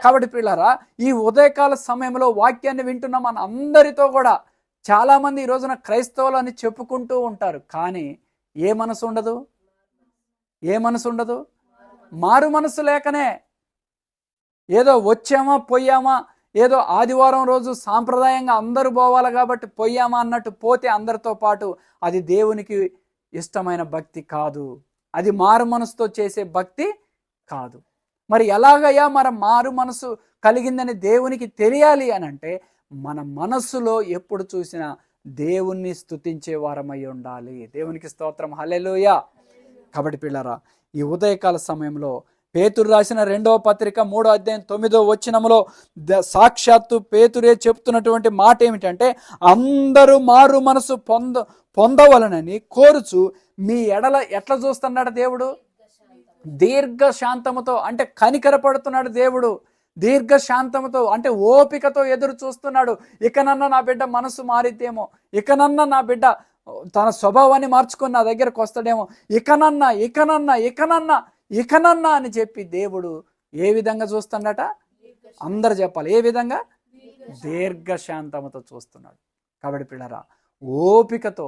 కాబట్టి పిల్లరా, ఈ ఉదయకాల సమయంలో వాక్యాన్ని వింటున్న మన అందరితో కూడా చాలామంది ఈ రోజున క్రైస్తవులు అని చెప్పుకుంటూ ఉంటారు, కానీ ఏ మనసు ఉండదు, ఏ మనసు ఉండదు, మారు మనసు లేకనే ఏదో వచ్చామా పోయామా, ఏదో ఆదివారం రోజు సాంప్రదాయంగా అందరూ పోవాలి కాబట్టి పోయామా అన్నట్టు పోతే అందరితో పాటు అది దేవునికి ఇష్టమైన భక్తి కాదు, అది మారు మనసుతో చేసే భక్తి కాదు. మరి ఎలాగయ్యా మన మారు మనసు కలిగిందని దేవునికి తెలియాలి అని అంటే మన మనస్సులో ఎప్పుడు చూసినా దేవుణ్ణి స్తుతించే వారమై ఉండాలి. దేవునికి స్తోత్రం, హల్లెలూయా. కాబట్టి పిల్లరా, ఈ ఉదయకాల సమయంలో పేతురు రాసిన 2వ పత్రిక 3వ అధ్యాయం 9వ వచనములో సాక్షాత్తు పేతురే చెప్తున్నటువంటి మాట ఏమిటంటే, అందరూ మారు మనసు పొందవలనని కోరుచు మీ ఎడల ఎట్లా చూస్తున్నాడు దేవుడు, దీర్ఘశాంతముతో, అంటే కనికరపడుతున్నాడు దేవుడు. దీర్ఘశాంతముతో అంటే ఓపికతో ఎదురు చూస్తున్నాడు. ఇకనన్నా నా బిడ్డ మనసు మారిద్దేమో, ఇకనన్నా నా బిడ్డ తన స్వభావాన్ని మార్చుకొని నా దగ్గరకు వస్తాడేమో, ఇకనన్నా ఇకనన్నా ఇకనన్నా ఇకనన్నా అని చెప్పి దేవుడు ఏ విధంగా చూస్తున్నాడట, అందరు చెప్పాలి, ఏ విధంగా, దీర్ఘశాంతముతో చూస్తున్నాడు. కాబట్టి పిల్లరా, ఓపికతో